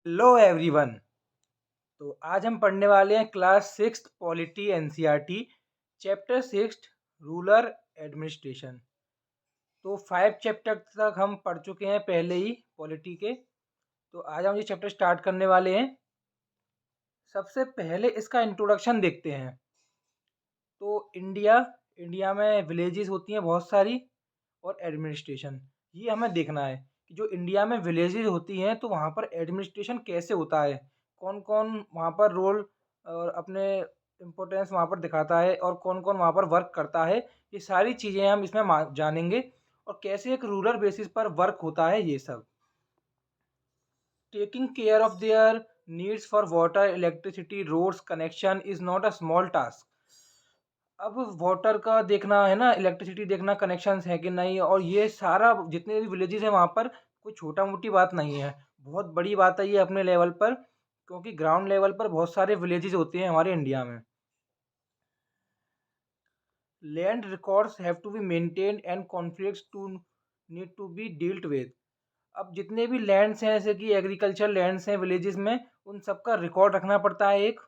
Hello everyone. तो आज हम पढ़ने वाले हैं class sixth polity NCERT chapter sixth rural administration. तो 5 चैप्टर तक हम पढ़ चुके हैं पहले ही पॉलिटी के। तो आज हम ये चैप्टर स्टार्ट करने वाले हैं। सबसे पहले इसका इंट्रोडक्शन देखते हैं। तो इंडिया में विलेजेस होती हैं बहुत सारी, और एडमिनिस्ट्रेशन ये हमें देखना है कि जो इंडिया में विलेजेस होती हैं तो वहाँ पर एडमिनिस्ट्रेशन कैसे होता है, कौन कौन वहाँ पर रोल और अपने इम्पोर्टेंस वहाँ पर दिखाता है, और कौन कौन वहाँ पर वर्क करता है। ये सारी चीज़ें हम इसमें जानेंगे, और कैसे एक रूरल बेसिस पर वर्क होता है ये सब। Taking care of their needs for water, electricity, roads connection is not a small task. अब वाटर का देखना है ना, इलेक्ट्रिसिटी देखना, कनेक्शंस हैं कि नहीं, और ये सारा जितने भी विलेजेस हैं वहाँ पर कोई छोटा मोटी बात नहीं है, बहुत बड़ी बात है ये अपने लेवल पर, क्योंकि ग्राउंड लेवल पर बहुत सारे विलेजेस होते हैं हमारे इंडिया में। Land records have to be maintained and conflicts to need to be dealt with. अब जितने भी लैंड्स हैं जैसे कि एग्रीकल्चर लैंड्स हैं विलेजेस में, उन सबका रिकॉर्ड रखना पड़ता है एक,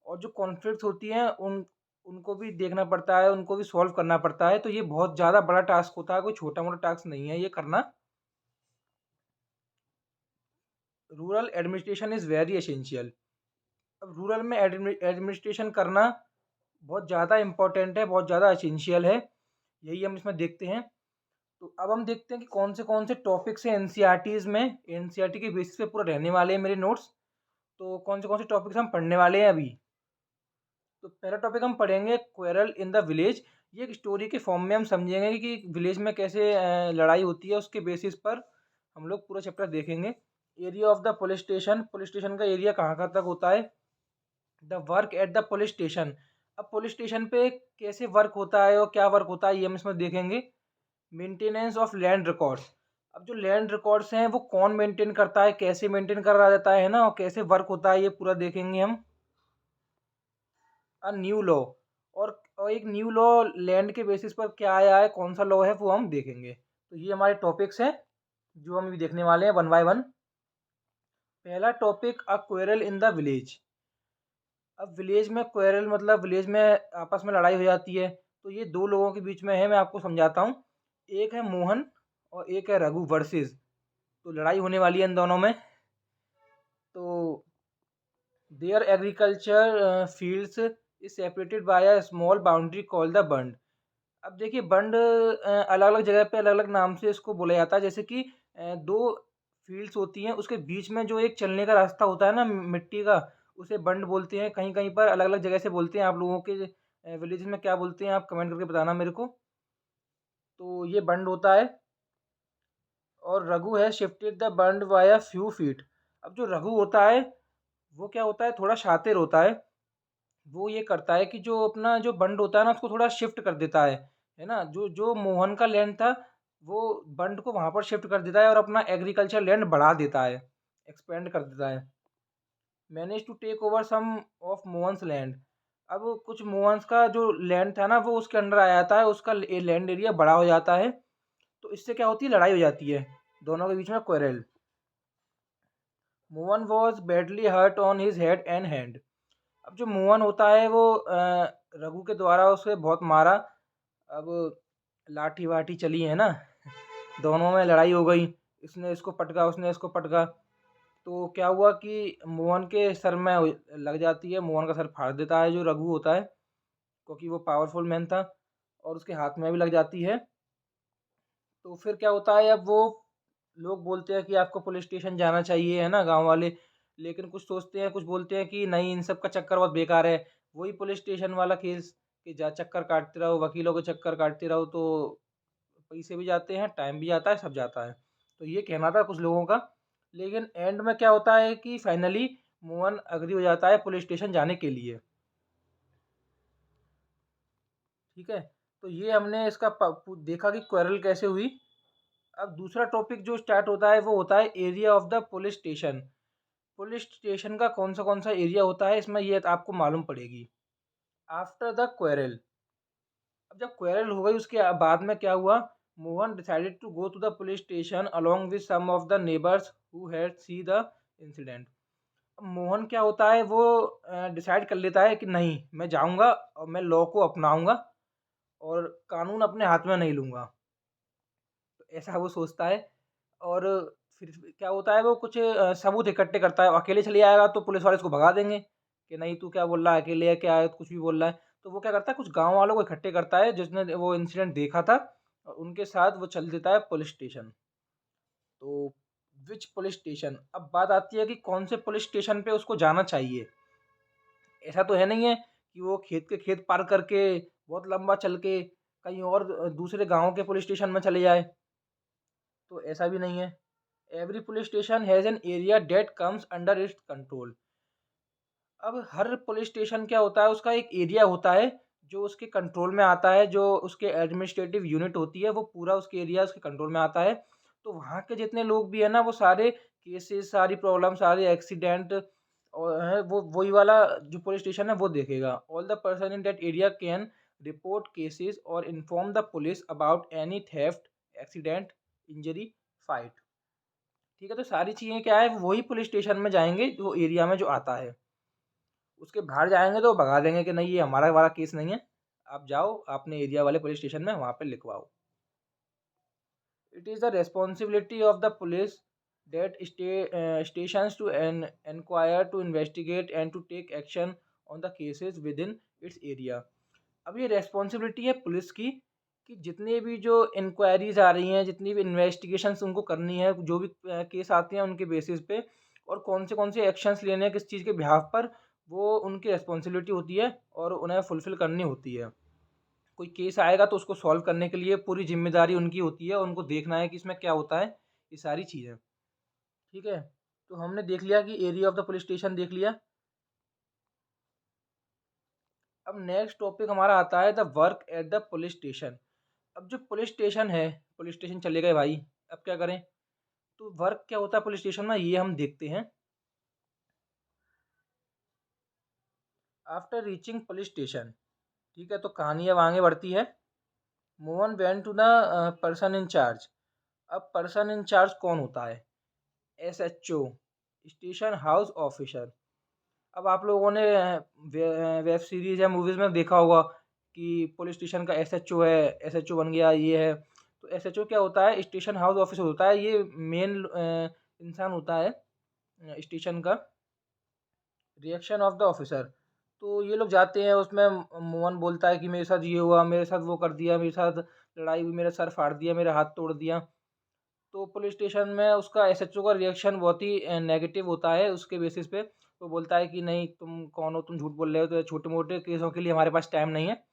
और जो कॉन्फ्लिक्ट्स होती हैं उनको भी देखना पड़ता है, उनको भी सॉल्व करना पड़ता है। तो ये बहुत ज़्यादा बड़ा टास्क होता है, कोई छोटा मोटा टास्क नहीं है ये करना। Rural administration is very essential. अब रूरल में एडमिनिस्ट्रेशन करना बहुत ज़्यादा इम्पोर्टेंट है, बहुत ज़्यादा एसेंशियल है, यही हम इसमें देखते हैं। तो अब हम देखते हैं कि कौन से टॉपिक्स हैं एनसीईआरटीज़ में, एनसीईआरटी के बेसिस पे पूरा रहने वाले हैं मेरे नोट्स। तो कौन से टॉपिक्स हम पढ़ने वाले हैं अभी। तो पहला टॉपिक हम पढ़ेंगे क्वेरल इन द विलेज। ये एक स्टोरी के फॉर्म में हम समझेंगे कि विलेज में कैसे लड़ाई होती है, उसके बेसिस पर हम लोग पूरा चैप्टर देखेंगे। Area of the police station का एरिया कहाँ कहाँ तक होता है। The work at the police station. अब पुलिस स्टेशन पे कैसे वर्क होता है और क्या वर्क होता है ये हम इसमें देखेंगे। Maintenance of land records. अब जो लैंड रिकॉर्ड्स हैं वो कौन मेंटेन करता है, कैसे मेंटेन करा जाता है ना, और कैसे वर्क होता है ये पूरा देखेंगे हम। New law. और एक न्यू लॉ लैंड के बेसिस पर क्या आया है, कौन सा लॉ है वो हम देखेंगे। तो ये हमारे टॉपिक्स हैं जो हम अभी देखने वाले हैं वन बाय वन। पहला topic a quarrel in the village. अब विलेज में क्वेरल मतलब विलेज में आपस में लड़ाई हो जाती है, तो ये दो लोगों के बीच में है, मैं आपको समझाता हूँ। एक है मोहन और एक है रघु वर्सेस। तो लड़ाई होने वाली है इन दोनों में। तो there agriculture fields is separated by a small boundary called the bund. अब देखिए बंड अलग अलग जगह पे अलग अलग नाम से इसको बोला जाता है। जैसे कि दो फील्ड्स होती हैं, उसके बीच में जो एक चलने का रास्ता होता है ना मिट्टी का, उसे बंड बोलते हैं। कहीं कहीं पर अलग अलग जगह से बोलते हैं। आप लोगों के विलेज में क्या बोलते हैं, आप कमेंट करके बताना मेरे को। तो ये बंड होता है। और रघु है shifted the Band bye a few feet. अब जो रघु होता है वो क्या होता है, थोड़ा शातिर होता है। वो ये करता है कि जो अपना जो बंड होता है ना उसको थोड़ा शिफ्ट कर देता है ना। जो जो मोहन का लैंड था वो बंड को वहाँ पर शिफ्ट कर देता है और अपना एग्रीकल्चर लैंड बढ़ा देता है, एक्सपेंड कर देता है। Manage to take over some of Mohan's land. अब कुछ मोहन्स का जो लैंड था ना वो उसके अंडर आ जाता है, उसका लैंड एरिया बड़ा हो जाता है। तो इससे क्या होती है, लड़ाई हो जाती है दोनों के बीच में, quarrel. Mohan was badly hurt on his head and hand. अब जो मोहन होता है वो रघु के द्वारा उसे बहुत मारा। अब लाठी वाठी चली है ना, दोनों में लड़ाई हो गई। इसने इसको पटका, उसने इसको पटका। तो क्या हुआ कि मोहन के सर में लग जाती है, मोहन का सर फाड़ देता है जो रघु होता है, क्योंकि वो पावरफुल मैन था। और उसके हाथ में भी लग जाती है। तो फिर क्या होता है, अब वो लोग बोलते हैं कि आपको पुलिस स्टेशन जाना चाहिए, है ना, गांव वाले। लेकिन कुछ सोचते हैं, कुछ बोलते हैं कि नहीं, इन सब का चक्कर बहुत बेकार है। वही पुलिस स्टेशन वाला केस कि जा चक्कर काटते रहो, वकीलों के चक्कर काटते रहो, तो पैसे भी जाते हैं, टाइम भी जाता है, सब जाता है। तो ये कहना था कुछ लोगों का। लेकिन एंड में क्या होता है कि फाइनली मोहन अग्री हो जाता है पुलिस स्टेशन जाने के लिए। ठीक है। तो ये हमने इसका देखा कि क्वेरल कैसे हुई। अब दूसरा टॉपिक जो स्टार्ट होता है वो होता है area of the police station. Police station का कौन सा एरिया होता है इसमें, ये आपको मालूम पड़ेगी। After the quarrel. अब जब क्वेरल हो गई उसके बाद में क्या हुआ, Mohan decided to go to the police station along with some of the neighbours who had see the incident. अब मोहन क्या होता है, वो डिसाइड कर लेता है कि नहीं, मैं जाऊँगा और मैं लॉ को अपनाऊँगा और कानून अपने हाथ में नहीं लूँगा। तो ऐसा वो सोचता है और फिर क्या होता है, वो कुछ सबूत इकट्ठे करता है। अकेले चले आएगा तो पुलिस वाले उसको भगा देंगे कि नहीं, तू क्या बोल रहा है, अकेले है क्या है, कुछ भी बोल रहा है। तो वो क्या करता है, कुछ गाँव वालों को इकट्ठे करता है जिसने वो इंसिडेंट देखा था और उनके साथ वो चल देता है पुलिस स्टेशन। तो विच पुलिस स्टेशन, अब बात आती है कि कौन से पुलिस स्टेशन पे उसको जाना चाहिए। ऐसा तो है नहीं है कि वो खेत के खेत पार करके बहुत लंबा चल के कहीं और दूसरे गाँव के पुलिस स्टेशन में चले जाए, तो ऐसा भी नहीं है। Every police station has an area that comes under its control. अब हर पुलिस स्टेशन क्या होता है, उसका एक एरिया होता है जो उसके कंट्रोल में आता है, जो उसके एडमिनिस्ट्रेटिव यूनिट होती है वो पूरा उसके एरिया उसके कंट्रोल में आता है। तो वहाँ के जितने लोग भी है ना, वो सारे केसेस, सारी प्रॉब्लम, सारे एक्सीडेंट और है वो वही वाला जो पुलिस स्टेशन है वो देखेगा। All the person in that area can report cases और inform the police about any theft, accident, injury, fight. ठीक है, तो सारी चीज़ें क्या है, वही पुलिस स्टेशन में जाएँगे जो एरिया में जो आता है। उसके बाहर जाएँगे तो भगा देंगे कि नहीं, ये हमारा वाला केस नहीं है, आप जाओ अपने एरिया वाले पुलिस स्टेशन में वहाँ पे लिखवाओ। It is the responsibility of the police that stations to enquire, to investigate and to take action on the cases with in its area. अब ये रिस्पॉन्सिबिलिटी है पुलिस की कि जितने भी जो इंक्वायरीज़ आ रही हैं, जितनी भी इन्वेस्टिगेशंस उनको करनी है, जो भी केस आते हैं उनके बेसिस पे और कौन से एक्शंस लेने हैं किस चीज़ के बिहाफ़ पर, वो उनकी रिस्पॉन्सिबिलिटी होती है और उन्हें फुलफ़िल करनी होती है। कोई केस आएगा तो उसको सॉल्व करने के लिए पूरी ज़िम्मेदारी उनकी होती है और उनको देखना है कि इसमें क्या होता है, ये सारी चीज़ें। ठीक है? तो हमने देख लिया कि area of the police station देख लिया। अब नेक्स्ट टॉपिक हमारा आता है the work at the police station. अब जो पुलिस स्टेशन है, पुलिस स्टेशन चले गए भाई, अब क्या करें? तो वर्क क्या होता है पुलिस स्टेशन में, ये हम देखते हैं। आफ्टर रीचिंग पुलिस स्टेशन, ठीक है, तो कहानी अब आगे बढ़ती है। Mohan went to the person in charge. अब पर्सन इन चार्ज कौन होता है? SHO, station house officer. अब आप लोगों ने वेब सीरीज या मूवीज में देखा होगा कि पुलिस स्टेशन का एसएचओ है, एसएचओ बन गया, ये है। तो एसएचओ क्या होता है? स्टेशन हाउस ऑफिसर होता है। ये मेन इंसान होता है स्टेशन का। रिएक्शन ऑफ द ऑफिसर, तो ये लोग जाते हैं, उसमें मोहन बोलता है कि मेरे साथ ये हुआ, मेरे साथ वो कर दिया, मेरे साथ लड़ाई हुई, मेरा सर फाड़ दिया, मेरा हाथ तोड़ दिया। तो पुलिस स्टेशन में उसका एसएचओ का रिएक्शन बहुत ही नेगेटिव होता है। उसके बेसिस पे वो बोलता है कि नहीं, तुम कौन हो, तुम झूठ बोल रहे हो, तो छोटे मोटे केसों के लिए हमारे पास टाइम नहीं है,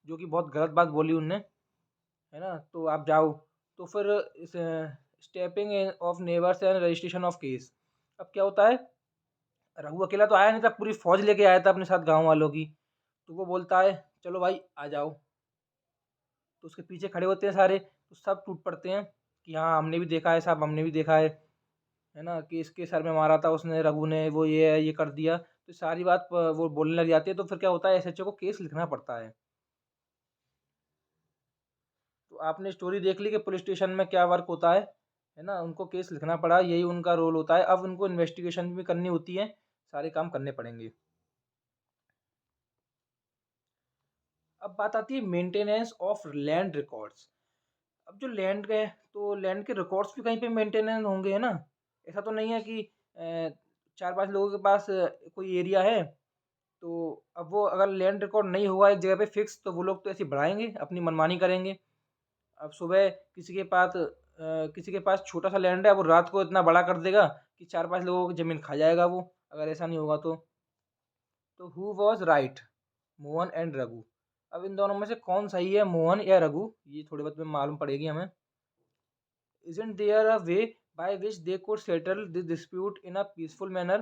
जो कि बहुत गलत बात बोली उनने, है ना, तो आप जाओ। तो फिर इस stepping of neighbours and registration of case. अब क्या होता है, रघु अकेला तो आया नहीं था, पूरी फौज लेके आया था अपने साथ गांव वालों की। तो वो बोलता है चलो भाई आ जाओ। तो उसके पीछे खड़े होते हैं सारे, तो सब टूट पड़ते हैं कि हाँ, हमने भी देखा है साहब, हमने भी देखा है ना, कि इसके सर में मारा था उसने, रघु ने, वो ये है, ये कर दिया। तो सारी बात वो बोलने लग जाती है। तो फिर क्या होता है, एसएचओ को केस लिखना पड़ता है। तो आपने स्टोरी देख ली कि पुलिस स्टेशन में क्या वर्क होता है ना, उनको केस लिखना पड़ा, यही उनका रोल होता है। अब उनको इन्वेस्टिगेशन भी करनी होती है, सारे काम करने पड़ेंगे। अब बात आती है मेंटेनेंस ऑफ लैंड रिकॉर्ड्स। अब जो लैंड है, तो लैंड के रिकॉर्ड्स भी कहीं पे मेंटेनेंस होंगे, है ना। ऐसा तो नहीं है कि चार पांच लोगों के पास कोई एरिया है, तो अब वो अगर लैंड रिकॉर्ड नहीं हुआ एक जगह पे फिक्स, तो वो लोग तो ऐसे बढ़ाएंगे, अपनी मनमानी करेंगे। अब सुबह किसी के पास छोटा सा लैंड है, वो रात को इतना बड़ा कर देगा कि चार पांच लोगों की ज़मीन खा जाएगा वो, अगर ऐसा नहीं होगा तो who was right, Mohan and Raghu. अब इन दोनों में से कौन सही है, मोहन या रघु, ये थोड़ी बहुत में मालूम पड़ेगी हमें। Isn't there a way by which they could settle this dispute in a peaceful manner?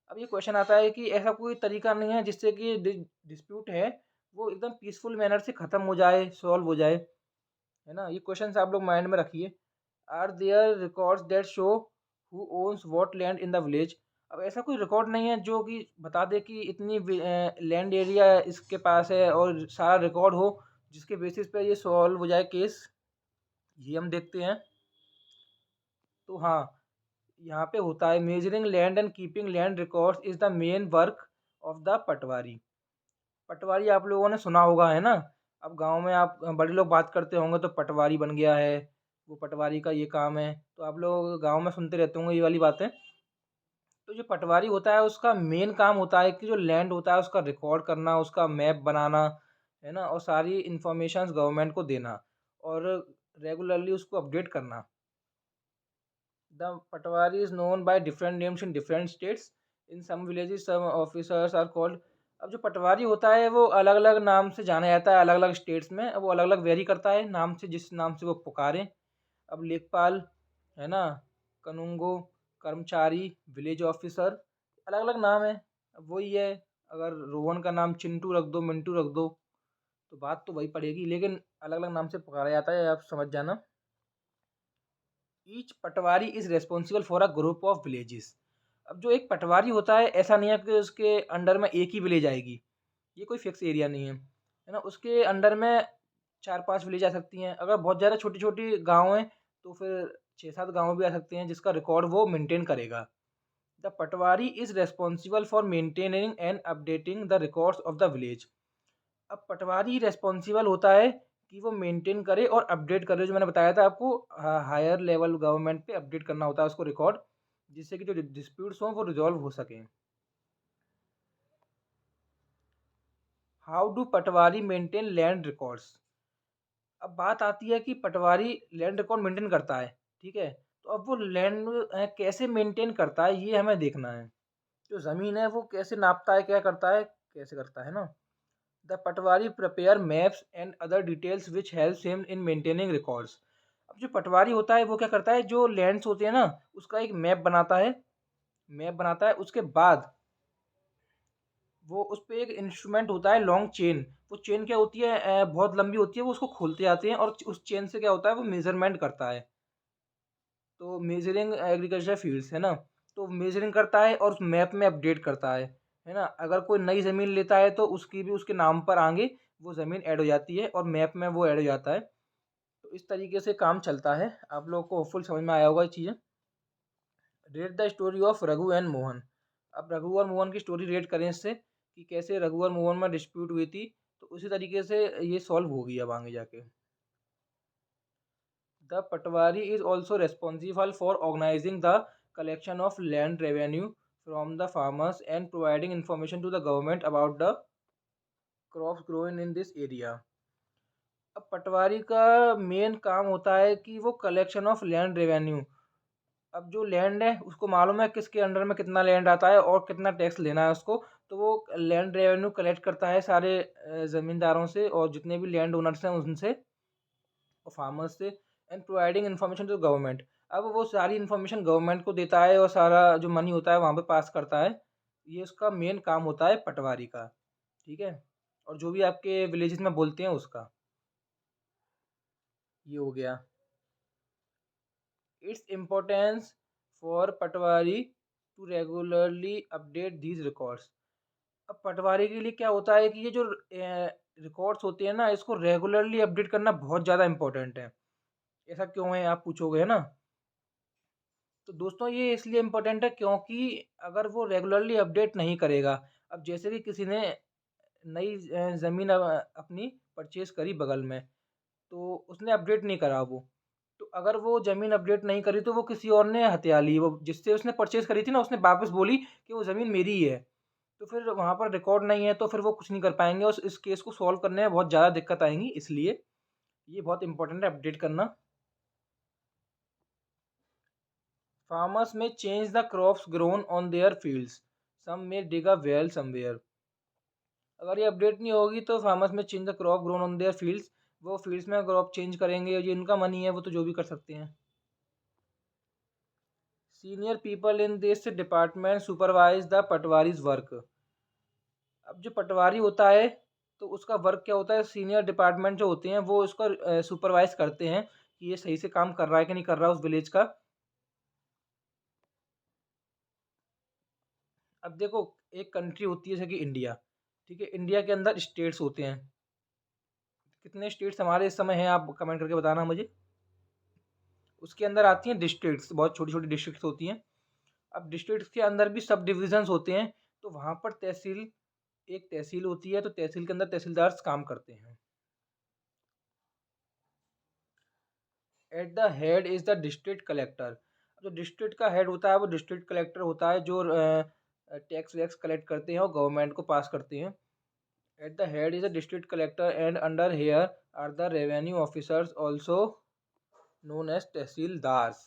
अब ये क्वेश्चन आता है कि ऐसा कोई तरीका नहीं है जिससे कि डिस्प्यूट है वो एकदम पीसफुल मैनर से ख़त्म हो जाए, सॉल्व हो जाए, है ना। ये क्वेश्चन आप लोग माइंड में रखिए। Are there records that show who owns what land in the village? अब ऐसा कोई रिकॉर्ड नहीं है जो कि बता दे कि इतनी लैंड एरिया इसके पास है और सारा रिकॉर्ड हो जिसके बेसिस पे ये सॉल्व हो जाए केस। ये हम देखते हैं। तो हाँ, यहाँ पे होता है measuring land and keeping land records is the main work of the patwari. Patwari आप लोगों ने सुना होगा, है ना? अब गाँव में आप बड़े लोग बात करते होंगे तो पटवारी बन गया है, वो पटवारी का ये काम है, तो आप लोग गाँव में सुनते रहते होंगे ये वाली बातें। तो जो पटवारी होता है उसका मेन काम होता है कि जो लैंड होता है उसका रिकॉर्ड करना, उसका मैप बनाना, है ना? और सारी इन्फॉर्मेशंस गवर्नमेंट को देना और रेगुलरली उसको अपडेट करना। The Patwari is known by different names in different states. In some villages, some officers are called. अब जो पटवारी होता है वो अलग अलग नाम से जाना जाता है अलग अलग स्टेट्स में। अब वो अलग अलग वेरी करता है नाम से, जिस नाम से वो पुकारें। अब लेखपाल, है ना, कनुंगो, कर्मचारी, विलेज ऑफिसर, अलग अलग नाम है। अब वही है, अगर रोहन का नाम चिंटू रख दो, मिंटू रख दो, तो बात तो वही पड़ेगी, लेकिन अलग अलग नाम से पुकारा जाता है, आप समझ जाना। Each Patwari is responsible for a group of villages. अब जो एक पटवारी होता है ऐसा नहीं है कि उसके अंडर में एक ही विलेज आएगी, ये कोई फिक्स एरिया नहीं है ना? उसके अंडर में 4-5 विलेज आ सकती हैं। अगर बहुत ज़्यादा छोटी छोटी गाँव हैं तो फिर 6-7 गाँव भी आ सकते हैं, जिसका रिकॉर्ड वो मेंटेन करेगा। The Patwari is responsible for maintaining and updating the records of the village. अब पटवारी रिस्पॉन्सिबल होता है कि वो मेंटेन करे और अपडेट करे, जो मैंने बताया था आपको, हायर लेवल गवर्नमेंट पे अपडेट करना होता है उसको रिकॉर्ड, जिससे कि जो डिस्प्यूट्स हों वो रिजॉल्व हो सकें। How do Patwari maintain land records. अब बात आती है कि पटवारी लैंड रिकॉर्ड मेंटेन करता है, ठीक है? तो अब वो लैंड कैसे मेंटेन करता है ये हमें देखना है। जो ज़मीन है वो कैसे नापता है, क्या करता है, कैसे करता है ना? The Patwari prepare maps and other details which helps him in maintaining records. अब जो पटवारी होता है वो क्या करता है, जो लैंड्स होते हैं ना उसका एक मैप बनाता है। मैप बनाता है उसके बाद वो उस पे एक इंस्ट्रूमेंट होता है लॉन्ग चेन। वो चेन क्या होती है, बहुत लंबी होती है, वो उसको खोलते जाते हैं और उस चेन से क्या होता है वो मेजरमेंट करता है। तो मेजरिंग एग्रीकल्चर फील्ड्स, है ना? तो मेजरिंग करता है और उस मैप में अपडेट करता है ना? अगर कोई नई ज़मीन लेता है तो उसकी भी उसके नाम पर आगे वो ज़मीन ऐड हो जाती है और मैप में वो ऐड हो जाता है। तो इस तरीके से काम चलता है। आप लोगों को होपफुल समझ में आया होगा ये चीज़ें। Rate the story of Raghu and Mohan. अब रघु और मोहन की स्टोरी रेट करें इससे कि कैसे रघु और मोहन में डिस्प्यूट हुई थी, तो उसी तरीके से ये सॉल्व होगी अब आगे जाके। The Patwari is also responsible for organizing the collection of land revenue from the farmers and providing information to the government about the crops grown in this area. अब पटवारी का मेन काम होता है कि वो कलेक्शन ऑफ लैंड रेवेन्यू। अब जो land है उसको मालूम है किसके अंडर में कितना लैंड आता है और कितना टैक्स लेना है उसको, तो वो लैंड रेवेन्यू कलेक्ट करता है सारे ज़मींदारों से और जितने भी लैंड ओनर्स हैं उनसे और फार्मर्स से, and providing information to government. अब वो सारी इन्फॉर्मेशन गवर्नमेंट को देता है और सारा जो मनी होता है वहाँ पे पास करता है। ये उसका मेन काम होता है पटवारी का, ठीक है? और जो भी आपके विलेजेस में बोलते हैं उसका, ये हो गया। It's importance for patwari to regularly update these records. अब पटवारी के लिए क्या होता है कि ये जो रिकॉर्ड्स होते हैं ना इसको रेगुलरली अपडेट करना बहुत ज़्यादा इम्पोर्टेंट है। ऐसा क्यों है आप पूछोगे, है ना? तो दोस्तों ये इसलिए इम्पोर्टेंट है क्योंकि अगर वो रेगुलरली अपडेट नहीं करेगा, अब जैसे कि किसी ने नई ज़मीन अपनी परचेज़ करी बगल में, तो उसने अपडेट नहीं करा वो, तो अगर वो ज़मीन अपडेट नहीं करी तो वो किसी और ने हथिया ली, वो जिससे उसने परचेज़ करी थी ना उसने वापस बोली कि वो ज़मीन मेरी ही है। तो फिर वहाँ पर रिकॉर्ड नहीं है तो फिर वो कुछ नहीं कर पाएँगे और इस केस को सॉल्व करने में बहुत ज़्यादा दिक्कत आएँगी, इसलिए ये बहुत इम्पोर्टेंट है अपडेट करना। Farmers may change the crops grown on their fields. Some may dig a well somewhere. अगर ये अपडेट नहीं होगी तो फार्मर्स में change the crop grown on their fields, वो फील्ड्स में क्रॉप चेंज करेंगे और ये इनका मनी है वो तो जो भी कर सकते हैं। Senior people in this department supervise the patwaris work. अब जो पटवारी होता है तो उसका वर्क क्या होता है, सीनियर डिपार्टमेंट जो होते हैं वो उसका सुपरवाइज करते हैं कि ये सही से काम कर रहा है कि नहीं कर रहा उस विलेज का। अब देखो, एक कंट्री होती है जैसे कि इंडिया, ठीक है? इंडिया के अंदर स्टेट्स होते हैं। कितने स्टेट्स हमारे इस समय हैं आप कमेंट करके बताना मुझे। उसके अंदर आती हैं डिस्ट्रिक्ट्स, बहुत छोटी छोटी डिस्ट्रिक्ट्स होती हैं। अब डिस्ट्रिक्ट्स के अंदर भी सब डिविजन्स होते हैं, तो वहाँ पर एक तहसील होती है, तो तहसील के अंदर तहसीलदार काम करते हैं। At the head is the district collector. जो डिस्ट्रिक्ट का हेड होता है वो डिस्ट्रिक्ट कलेक्टर होता है, जो टैक्स वैक्स कलेक्ट करते हैं और गवर्नमेंट को पास करते हैं। At the head is a district collector and under here are the revenue officers also known as tahsildars.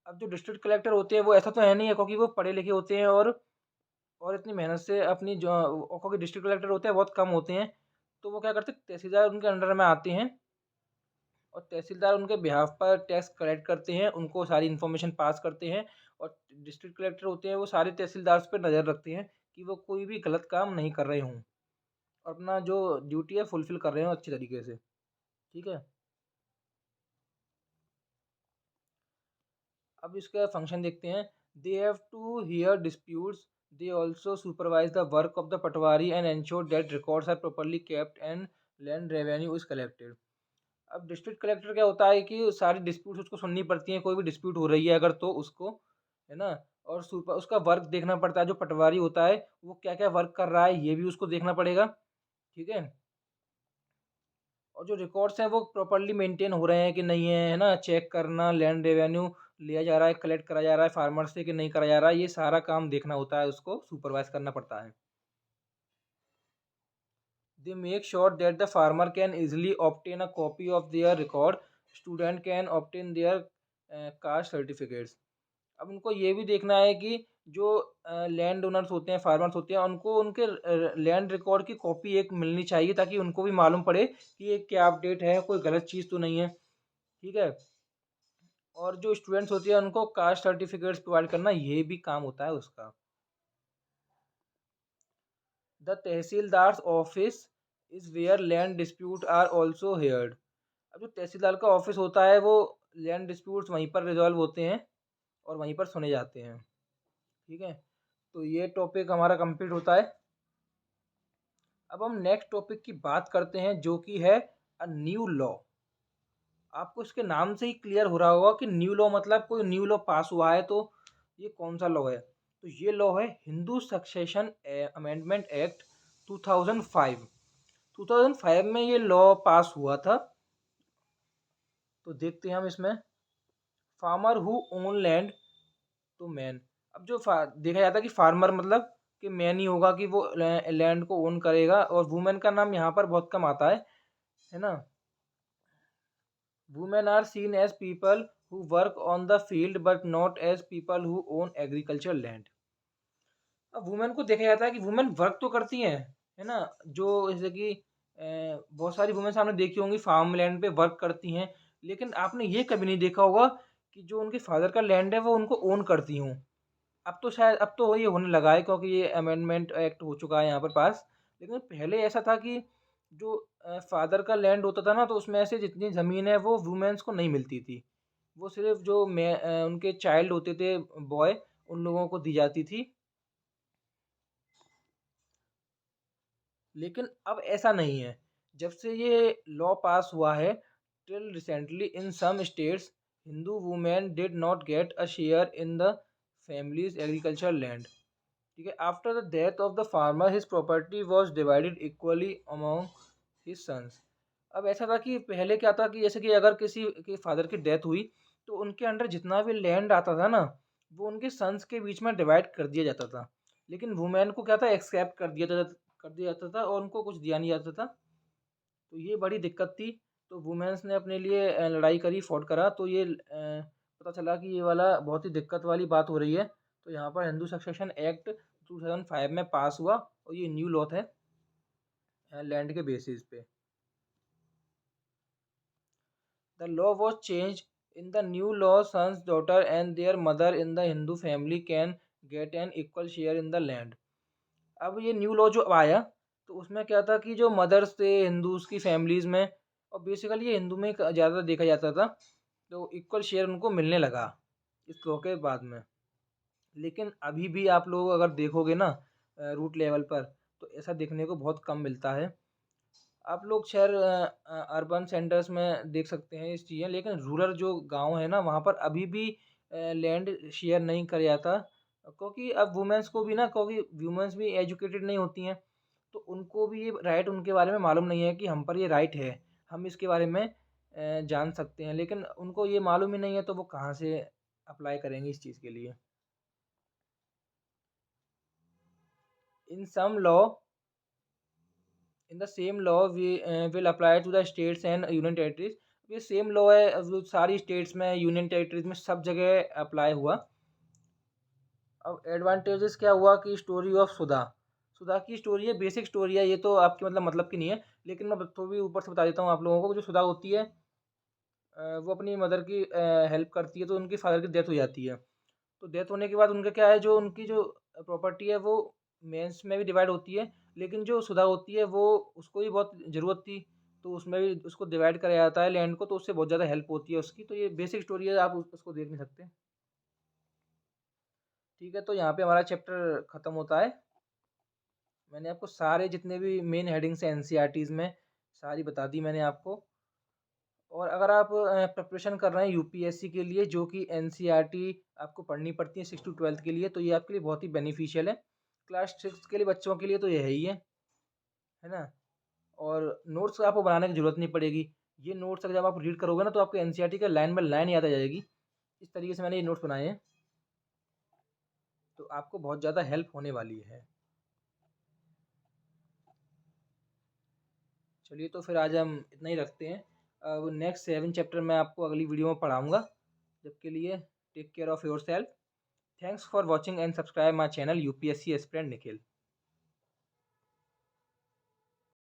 अब जो डिस्ट्रिक्ट कलेक्टर होते हैं वो ऐसा तो है नहीं है, क्योंकि वो पढ़े लिखे होते हैं और इतनी मेहनत से अपनी जो, क्योंकि डिस्ट्रिक्ट कलेक्टर होते हैं बहुत कम होते हैं, तो वो क्या करते हैं, तहसीलदार उनके अंडर में आते हैं और तहसीलदार उनके बिहाफ पर टैक्स कलेक्ट करते हैं, उनको सारी इन्फॉर्मेशन पास करते हैं। और डिस्ट्रिक्ट कलेक्टर होते हैं वो सारे तहसीलदार पर नज़र रखते हैं कि वो कोई भी गलत काम नहीं कर रहे हों और अपना जो ड्यूटी है फुलफिल कर रहे हो अच्छी तरीके से। ठीक है, अब इसका फंक्शन देखते हैं। They have to hear disputes, they also supervise the work of the patwari and ensure that records are properly kept and land revenue is collected. अब डिस्ट्रिक्ट कलेक्टर क्या होता है कि सारी डिस्प्यूट्स उसको सुननी पड़ती हैं, कोई भी डिस्प्यूट हो रही है अगर तो उसको, है ना, और सुपर उसका वर्क देखना पड़ता है। जो पटवारी होता है वो क्या क्या वर्क कर रहा है ये भी उसको देखना पड़ेगा। ठीक है, और जो रिकॉर्ड्स हैं वो प्रॉपर्ली मेंटेन हो रहे हैं कि नहीं है ना, चेक करना, लैंड रेवेन्यू लिया जा रहा है, कलेक्ट करा जा रहा है फार्मर से कि नहीं करा जा रहा है, ये सारा काम देखना होता है, उसको सुपरवाइज करना पड़ता है। They make sure that the farmer can easily obtain a copy of their record, student can obtain their caste certificates. अब उनको ये भी देखना है कि जो लैंड ओनर्स होते हैं, फार्मर्स होते हैं, उनको उनके लैंड रिकॉर्ड की कॉपी एक मिलनी चाहिए, ताकि उनको भी मालूम पड़े कि ये क्या अपडेट है, कोई गलत चीज़ तो नहीं है। ठीक है, और जो स्टूडेंट्स होते हैं उनको कास्ट सर्टिफिकेट्स प्रोवाइड करना, ये भी काम होता है उसका। The tahsildars office is where land dispute are also heard. अब जो तहसीलदार का ऑफिस होता है वो लैंड डिस्प्यूट्स वहीं पर रिजॉल्व होते हैं और वहीं पर सुने जाते हैं। ठीक है, तो ये टॉपिक हमारा कंप्लीट होता है। अब हम नेक्स्ट टॉपिक की बात करते हैं, जो कि है अ न्यू लॉ। आपको इसके नाम से ही क्लियर हो रहा होगा कि न्यू लॉ मतलब कोई न्यू लॉ पास हुआ है, तो ये कौन सा लॉ है। तो ये लॉ है हिंदू सक्सेशन अमेंडमेंट एक्ट 2005। 2005 में ये लॉ पास हुआ था। तो देखते हैं हम इसमें, फार्मर हु ओन लैंड, तो मैन। अब जो देखा जाता है कि फार्मर मतलब कि मैन ही होगा कि वो लैंड को ओन करेगा, और वुमेन का नाम यहाँ पर बहुत कम आता है ना। Women are seen as people who work on the field but not as people who own agriculture land. अब वुमेन को देखा जाता है कि वुमेन वर्क तो करती हैं, है ना, जो जैसे कि बहुत सारी वुमेन आपने देखी होंगी फार्म लैंड पे वर्क करती हैं, लेकिन आपने ये कभी नहीं देखा होगा कि जो उनके फादर का लैंड है वो उनको ओन करती हूँ। अब तो शायद अब तो ये होने लगा है, क्योंकि ये अमेंडमेंट एक्ट हो चुका है यहाँ पर पास। लेकिन पहले ऐसा था कि जो फादर का लैंड होता था ना, तो उसमें से जितनी ज़मीन है वो वुमेन्स को नहीं मिलती थी। वो सिर्फ जो उनके चाइल्ड होते थे, बॉय, उन लोगों को दी जाती थी। लेकिन अब ऐसा नहीं है। जब से ये लॉ पास हुआ है, till recently in some states Hindu women did not get a share in the family's agriculture land. ठीक है, after the death of the farmer his property was divided equally among his sons. अब ऐसा था कि पहले क्या था कि जैसे कि अगर किसी के फादर की डेथ हुई, तो उनके अंडर जितना भी लैंड आता था ना, वो उनके सन्स के बीच में डिवाइड कर दिया जाता था। लेकिन वुमेन को क्या था, एक्सेप्ट कर दिया जाता था और उनको कुछ दिया नहीं जाता था। तो ये बड़ी दिक्कत थी। तो वुमेन्स ने अपने लिए लड़ाई करी, फौट करा, तो ये पता चला कि ये वाला बहुत ही दिक्कत वाली बात हो रही है। तो यहाँ पर हिंदू सक्सेशन एक्ट 2005 में पास हुआ, और ये न्यू लॉ है लैंड के बेसिस पे। The law was change in the new law, sons daughter and their mother in the Hindu family can get an equal share in the land. अब ये न्यू लॉ जो आया, तो उसमें क्या था कि जो मदर्स थे हिंदूज़ की फैमिलीज़ में, और बेसिकली ये हिंदू में ज़्यादा देखा जाता था, तो इक्वल शेयर उनको मिलने लगा इस लॉ के बाद में। लेकिन अभी भी आप लोग अगर देखोगे ना रूट लेवल पर, तो ऐसा देखने को बहुत कम मिलता है। आप लोग शहर अर्बन सेंटर्स में देख सकते हैं इस चीज़ें, लेकिन रूरल जो गांव है ना वहाँ पर अभी भी लैंड शेयर नहीं किया जाता, क्योंकि अब वुमेन्स को भी ना, क्योंकि वुमेन्स भी एजुकेटेड नहीं होती हैं, तो उनको भी ये राइट, उनके बारे में मालूम नहीं है कि हम पर ये राइट है, हम इसके बारे में जान सकते हैं, लेकिन उनको ये मालूम ही नहीं है तो वो कहाँ से अप्लाई करेंगे इस चीज़ के लिए। In some law, in the same law we will apply to the states and union territories. ये सेम लॉ है जो सारी स्टेट्स में, यूनियन टेरिटरीज में, सब जगह अप्लाई हुआ। अब एडवांटेजेस क्या हुआ कि स्टोरी ऑफ सुधा, सुधा की स्टोरी है, बेसिक स्टोरी है, ये तो आपकी मतलब की नहीं है, लेकिन मैं थोड़ी ऊपर से बता देता हूँ आप लोगों को। जो सुधा होती है वो अपनी मदर की हेल्प करती है, तो उनकी फादर की डेथ हो जाती है। तो डेथ होने के बाद उनका क्या है, जो उनकी जो प्रॉपर्टी है वो मेंस में भी डिवाइड होती है, लेकिन जो सुधा होती है वो, उसको भी बहुत ज़रूरत थी, तो उसमें भी उसको डिवाइड कराया जाता है लैंड को, तो उससे बहुत ज़्यादा हेल्प होती है उसकी। तो ये बेसिक स्टोरी है, आप उसको देख नहीं सकते। ठीक है, तो यहाँ पे हमारा चैप्टर ख़त्म होता है। मैंने आपको सारे जितने भी मेन हेडिंग्स हैं एनसीईआरटीज़ में सारी बता दी मैंने आपको। और अगर आप प्रिपरेशन कर रहे हैं यूपीएससी के लिए, जो कि एनसीईआरटी आपको पढ़नी पड़ती है 6 टू 12 के लिए, तो ये आपके लिए बहुत ही बेनिफिशियल है। क्लास 6 के लिए बच्चों के लिए तो ये है ना। और नोट्स आपको बनाने की ज़रूरत नहीं पड़ेगी। ये नोट्स अगर जब आप रीड करोगे ना तो आपको एनसीईआरटी का लाइन बाय लाइन याद आ जाएगी। इस तरीके से मैंने ये नोट्स बनाए हैं, तो आपको बहुत ज़्यादा हेल्प होने वाली है। चलिए, तो फिर आज हम इतना ही रखते हैं। अब नेक्स्ट 7 चैप्टर मैं आपको अगली वीडियो में पढ़ाऊँगा। जब के लिए take care of yourself. Thanks for watching and subscribe my channel UPSC aspirant Nikhil.